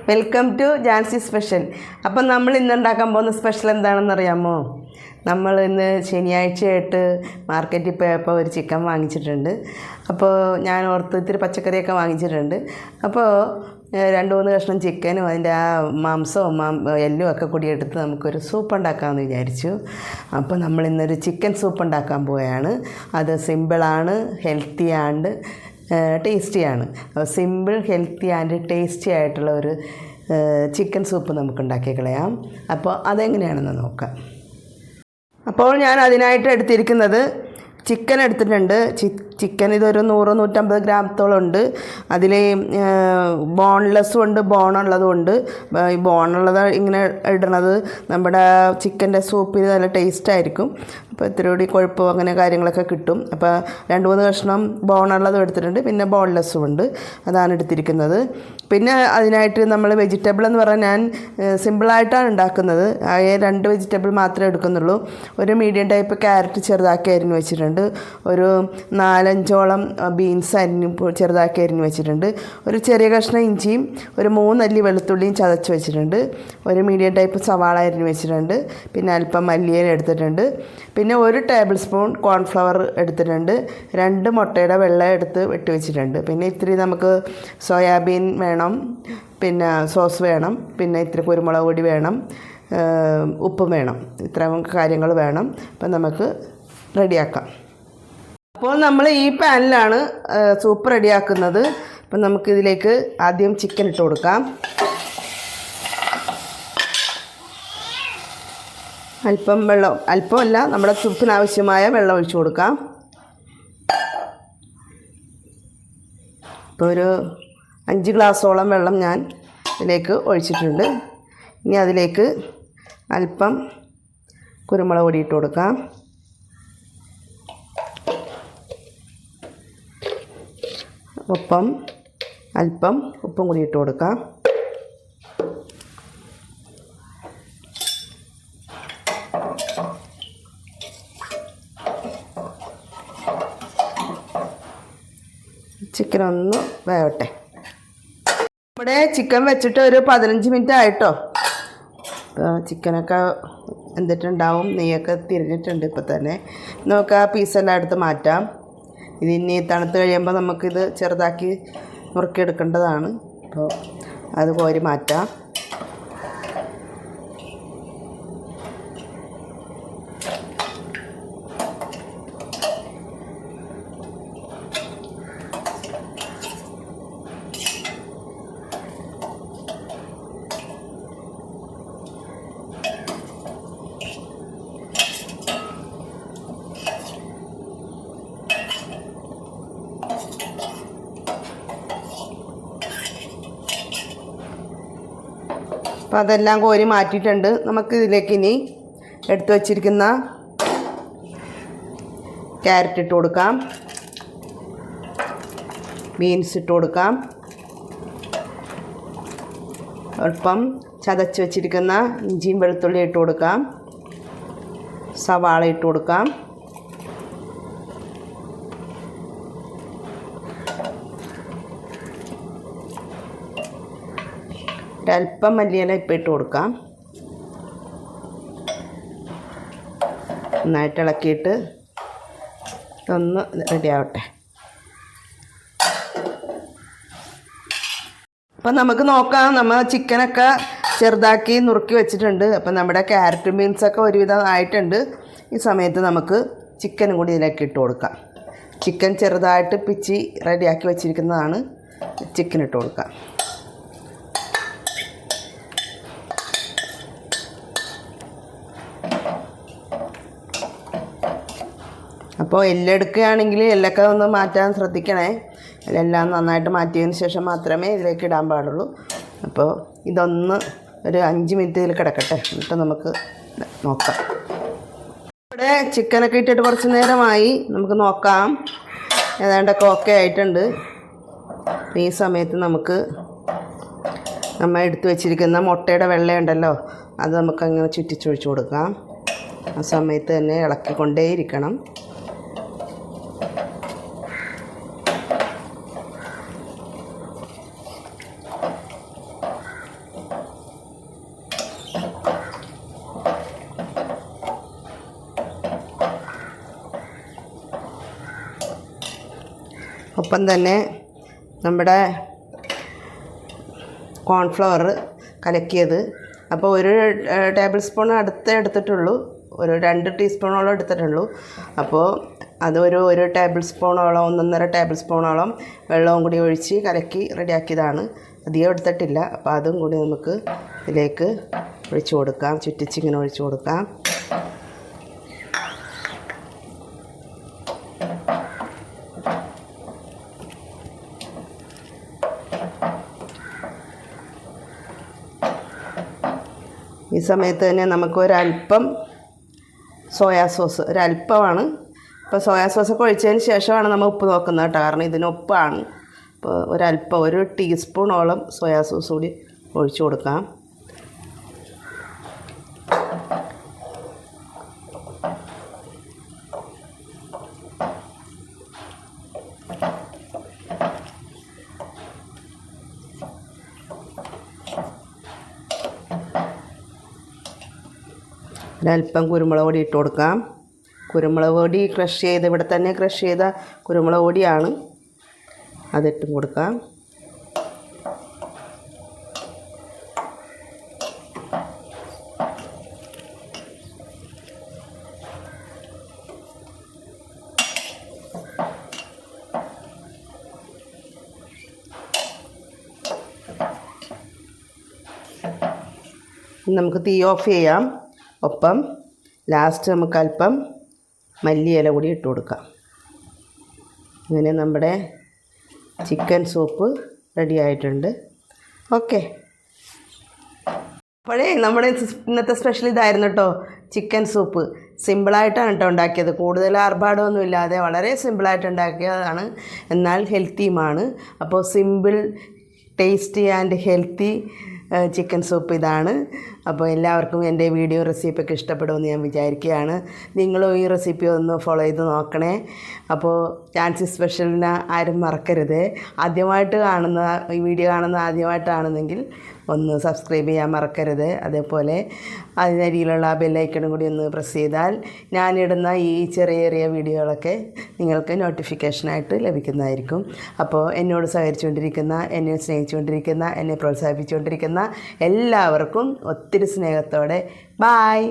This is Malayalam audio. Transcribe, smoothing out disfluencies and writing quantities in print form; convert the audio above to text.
Welcome to Jancy special. അപ്പം നമ്മൾ ഇന്ന് ഉണ്ടാക്കാൻ പോകുന്ന സ്പെഷ്യൽ എന്താണെന്ന് അറിയാമോ? നമ്മൾ ഇന്ന് ശനിയാഴ്ചയായിട്ട് മാർക്കറ്റിൽ പോയപ്പോൾ ഒരു ചിക്കൻ വാങ്ങിച്ചിട്ടുണ്ട്. അപ്പോൾ ഞാൻ ഓർത്ത് ഇത്തിരി പച്ചക്കറിയൊക്കെ വാങ്ങിച്ചിട്ടുണ്ട്. അപ്പോൾ 2-3 കഷ്ണം ചിക്കനും അതിൻ്റെ ആ മാംസവും എല്ലും ഒക്കെ കൂടി എടുത്ത് നമുക്കൊരു സൂപ്പ് ഉണ്ടാക്കാമെന്ന് വിചാരിച്ചു. അപ്പോൾ നമ്മൾ ഇന്നൊരു ചിക്കൻ സൂപ്പ് ഉണ്ടാക്കാൻ പോവുകയാണ്. അത് സിമ്പിളാണ്, ഹെൽത്തി ആൻഡ് ടേസ്റ്റിയാണ്. സിമ്പിൾ, ഹെൽത്തി ആൻഡ് ടേസ്റ്റി ആയിട്ടുള്ള ഒരു ചിക്കൻ സൂപ്പ് നമുക്ക് ഉണ്ടാക്കി കളയാം. അപ്പോൾ അതെങ്ങനെയാണെന്ന് നോക്കാം. അപ്പോൾ ഞാൻ അതിനായിട്ട് എടുത്തിരിക്കുന്നത് ചിക്കൻ എടുത്തിട്ടുണ്ട്. ചിക്കൻ ഇതൊരു 100-150 ഗ്രാമത്തോളം ഉണ്ട്. അതിൽ ബോൺലെസ്സും ഉണ്ട്, ബോണുള്ളതും ഉണ്ട്. ഈ ബോണുള്ളത് ഇങ്ങനെ ഇടണത് നമ്മുടെ ചിക്കൻ്റെ സൂപ്പിന് നല്ല ടേസ്റ്റായിരിക്കും. അപ്പോൾ ഇത്തിരി കൂടി കൊഴുപ്പോ അങ്ങനെ കാര്യങ്ങളൊക്കെ കിട്ടും. അപ്പോൾ 2-3 കഷ്ണം ബോണുള്ളതും എടുത്തിട്ടുണ്ട്, പിന്നെ ബോൺലെസ്സും ഉണ്ട്. അതാണ് എടുത്തിരിക്കുന്നത്. പിന്നെ അതിനായിട്ട് നമ്മൾ വെജിറ്റബിൾ എന്ന് പറഞ്ഞാൽ ഞാൻ സിമ്പിളായിട്ടാണ് ഉണ്ടാക്കുന്നത്. ആകെ 2 വെജിറ്റബിൾ മാത്രമേ എടുക്കുന്നുള്ളൂ. ഒരു മീഡിയം ടൈപ്പ് ക്യാരറ്റ് ചെറുതാക്കി അരിഞ്ഞ് വെച്ചിട്ടുണ്ട്. ഒരു 4-5ഓളം ബീൻസ് ചെറുതാക്കി അരിഞ്ഞ് വെച്ചിട്ടുണ്ട്. ഒരു ചെറിയ കഷ്ണം ഇഞ്ചിയും ഒരു 3 അല്ലി വെളുത്തുള്ളിയും ചതച്ച് വെച്ചിട്ടുണ്ട്. ഒരു മീഡിയം ടൈപ്പ് സവാള അരിഞ്ഞ് വെച്ചിട്ടുണ്ട്. പിന്നെ അല്പം മല്ലിയില എടുത്തിട്ടുണ്ട്. പിന്നെ 1 ടേബിൾ സ്പൂൺ കോൺഫ്ലവർ എടുത്തിട്ടുണ്ട്. 2 മുട്ടയുടെ വെള്ള എടുത്ത് വെട്ടി വെച്ചിട്ടുണ്ട്. പിന്നെ ഇത്തിരി നമുക്ക് സോയാബീൻ വേണം, പിന്നെ സോസ് വേണം, പിന്നെ ഇത്തിരി കുരുമുളക് പൊടി വേണം, ഉപ്പും വേണം. ഇത്രയും കാര്യങ്ങൾ വേണം. അപ്പം നമുക്ക് റെഡിയാക്കാം. അപ്പോൾ നമ്മൾ ഈ പാനിലാണ് സൂപ്പ് റെഡിയാക്കുന്നത്. അപ്പം നമുക്കിതിലേക്ക് ആദ്യം ചിക്കൻ ഇട്ട് കൊടുക്കാം. അല്പം വെള്ളം, അല്പമല്ല, നമ്മുടെ സൂപ്പിനാവശ്യമായ വെള്ളം ഒഴിച്ചു കൊടുക്കാം. ഇപ്പോൾ ഒരു 5 ഗ്ലാസോളം വെള്ളം ഞാൻ ഇതിലേക്ക് ഒഴിച്ചിട്ടുണ്ട്. ഇനി അതിലേക്ക് അല്പം കുരുമുളക് പൊടി ഇട്ട് കൊടുക്കാം. ഒപ്പം അല്പം ഉപ്പും കൂടി ഇട്ട് കൊടുക്കാം. ചിക്കൻ ഒന്ന് വേവട്ടെ. നമ്മുടെ ചിക്കൻ വെച്ചിട്ട് ഒരു 15 മിനിറ്റ് ആയിട്ടോ. ചിക്കനൊക്കെ എന്തിട്ടുണ്ടാവും, നെയ്യൊക്കെ തിരിഞ്ഞിട്ടുണ്ട്. ഇപ്പോൾ തന്നെ നമുക്ക് ആ പീസെല്ലാം എടുത്ത് മാറ്റാം. ഇതിനി തണുത്ത് കഴിയുമ്പോൾ നമുക്കിത് ചെറുതാക്കി നുറുക്കിയെടുക്കേണ്ടതാണ്. അപ്പോൾ അത് കോരി മാറ്റാം. അപ്പോൾ അതെല്ലാം കോരി മാറ്റിയിട്ടുണ്ട്. നമുക്ക് ഇതിലേക്ക് ഇനി എടുത്തു വച്ചിരിക്കുന്ന ക്യാരറ്റ് ഇട്ട് കൊടുക്കാം, ബീൻസ് ഇട്ട് കൊടുക്കാം, അല്പം ചതച്ച് വെച്ചിരിക്കുന്ന ഇഞ്ചിയും വെളുത്തുള്ളി ഇട്ട് കൊടുക്കാം, സവാള ഇട്ട് കൊടുക്കാം, അല്പം മല്ലിയില ഇപ്പം ഇട്ട് കൊടുക്കാം. നന്നായിട്ട് ഇളക്കിയിട്ട് ഒന്ന് റെഡിയാവട്ടെ. അപ്പം നമുക്ക് നോക്കാം. നമ്മൾ ചിക്കനൊക്കെ ചെറുതാക്കി നുറുക്കി വെച്ചിട്ടുണ്ട്. അപ്പം നമ്മുടെ ക്യാരറ്റും ബീൻസൊക്കെ ഒരുവിധം ആയിട്ടുണ്ട്. ഈ സമയത്ത് നമുക്ക് ചിക്കനും കൂടി ഇതിലേക്ക് ഇട്ട് കൊടുക്കാം. ചിക്കൻ ചെറുതായിട്ട് പിച്ചി റെഡിയാക്കി വെച്ചിരിക്കുന്നതാണ്. ചിക്കൻ ഇട്ട് കൊടുക്കാം. അപ്പോൾ എല്ലെടുക്കുകയാണെങ്കിൽ എല്ലൊക്കെ ഒന്ന് മാറ്റാൻ ശ്രദ്ധിക്കണേ. എല്ലാം നന്നായിട്ട് മാറ്റിയതിന് ശേഷം മാത്രമേ ഇതിലേക്ക് ഇടാൻ പാടുള്ളൂ. അപ്പോൾ ഇതൊന്ന് ഒരു 5 മിനിറ്റ് ഇതിൽ കിടക്കട്ടെ, എന്നിട്ട് നമുക്ക് നോക്കാം. ഇവിടെ ചിക്കനൊക്കെ ഇട്ടിട്ട് കുറച്ച് നേരമായി. നമുക്ക് നോക്കാം, ഏതാണ്ടൊക്കെ ഓക്കെ ആയിട്ടുണ്ട്. ഈ സമയത്ത് നമുക്ക് നമ്മൾ എടുത്തു വച്ചിരിക്കുന്ന മുട്ടയുടെ വെള്ളയുണ്ടല്ലോ, അത് നമുക്കങ്ങനെ ചുറ്റിച്ചൊഴിച്ച് കൊടുക്കാം. ആ സമയത്ത് തന്നെ ഇളക്കിക്കൊണ്ടേയിരിക്കണം. ഒപ്പം തന്നെ നമ്മുടെ കോൺഫ്ലവർ കലക്കിയത്. അപ്പോൾ ഒരു ടേബിൾ സ്പൂൺ അടുത്തേ എടുത്തിട്ടുള്ളൂ, ഒരു 2 ടീസ്പൂണോളം എടുത്തിട്ടുള്ളൂ. അപ്പോൾ ഒരു ടേബിൾ സ്പൂണോളം 1.5 ടേബിൾ സ്പൂണോളം വെള്ളവും കൂടി ഒഴിച്ച് കലക്കി റെഡിയാക്കിയതാണ്. അധികം എടുത്തിട്ടില്ല. അപ്പോൾ അതും കൂടി നമുക്ക് ഇതിലേക്ക് ഒഴിച്ച് കൊടുക്കാം, ചുറ്റിച്ചിങ്ങനെ ഒഴിച്ച് കൊടുക്കാം. ഈ സമയത്ത് തന്നെ നമുക്ക് ഒരല്പം സോയാ സോസ്, ഒരല്പമാണ്. ഇപ്പോൾ സോയാ സോസൊക്കെ ഒഴിച്ചതിന് ശേഷമാണ് നമ്മൾ ഉപ്പ് നോക്കുന്നത് കേട്ടോ, കാരണം ഇതിന് ഉപ്പാണ്. അപ്പോൾ ഒരല്പം 1 ടീസ്പൂണോളം സോയാ സോസ് കൂടി ഒഴിച്ച് കൊടുക്കാം. ഒരല്പം കുരുമുളക് പൊടി ഇട്ട് കൊടുക്കാം. കുരുമുളക് പൊടി ഇവിടെ തന്നെ ക്രഷ് ചെയ്ത കുരുമുളക് പൊടിയാണ്, അതിട്ടും കൊടുക്കാം. നമുക്ക് തീ ഓഫ് ചെയ്യാം. ഒപ്പം ലാസ്റ്റ് നമുക്ക് അല്പം മല്ലിയില കൂടി ഇട്ട് കൊടുക്കാം. അങ്ങനെ നമ്മുടെ ചിക്കൻ സൂപ്പ് റെഡി ആയിട്ടുണ്ട്. ഓക്കെ, അപ്പോഴേ നമ്മുടെ ഇന്നത്തെ സ്പെഷ്യൽ ഇതായിരുന്നു കേട്ടോ, ചിക്കൻ സൂപ്പ്. സിമ്പിളായിട്ടാണ് കേട്ടോ ഉണ്ടാക്കിയത്, കൂടുതൽ ആർഭാടമൊന്നും ഇല്ലാതെ വളരെ സിമ്പിളായിട്ട് ഉണ്ടാക്കിയതാണ്, എന്നാൽ ഹെൽത്തിയുമാണ്. അപ്പോൾ simple, tasty and healthy chicken soup ഇതാണ്. അപ്പോൾ എല്ലാവർക്കും എൻ്റെ വീഡിയോ റെസിപ്പിയൊക്കെ ഇഷ്ടപ്പെടുമെന്ന് ഞാൻ വിചാരിക്കുകയാണ്. നിങ്ങളും ഈ റെസിപ്പി ഒന്ന് ഫോളോ ചെയ്ത് നോക്കണേ. അപ്പോൾ ജാൻസി സ്പെഷ്യലിനെ ആരും മറക്കരുത്. ആദ്യമായിട്ട് കാണുന്ന ഈ വീഡിയോ ആദ്യമായിട്ടാണെന്നെങ്കിൽ ഒന്ന് സബ്സ്ക്രൈബ് ചെയ്യാൻ മറക്കരുത്. അതേപോലെ അതിനരിയിലുള്ള ബെല്ലൈക്കണും കൂടി ഒന്ന് പ്രസ് ചെയ്താൽ ഞാനിടുന്ന ഈ ചെറിയ വീഡിയോകളൊക്കെ നിങ്ങൾക്ക് നോട്ടിഫിക്കേഷനായിട്ട് ലഭിക്കുന്നതായിരിക്കും. അപ്പോൾ എന്നോട് സഹകരിച്ചുകൊണ്ടിരിക്കുന്ന, എന്നെ സ്നേഹിച്ചുകൊണ്ടിരിക്കുന്ന, എന്നെ പ്രോത്സാഹിപ്പിച്ചുകൊണ്ടിരിക്കുന്ന എല്ലാവർക്കും ഒത്തിരി സ്നേഹത്തോടെ ബായ്.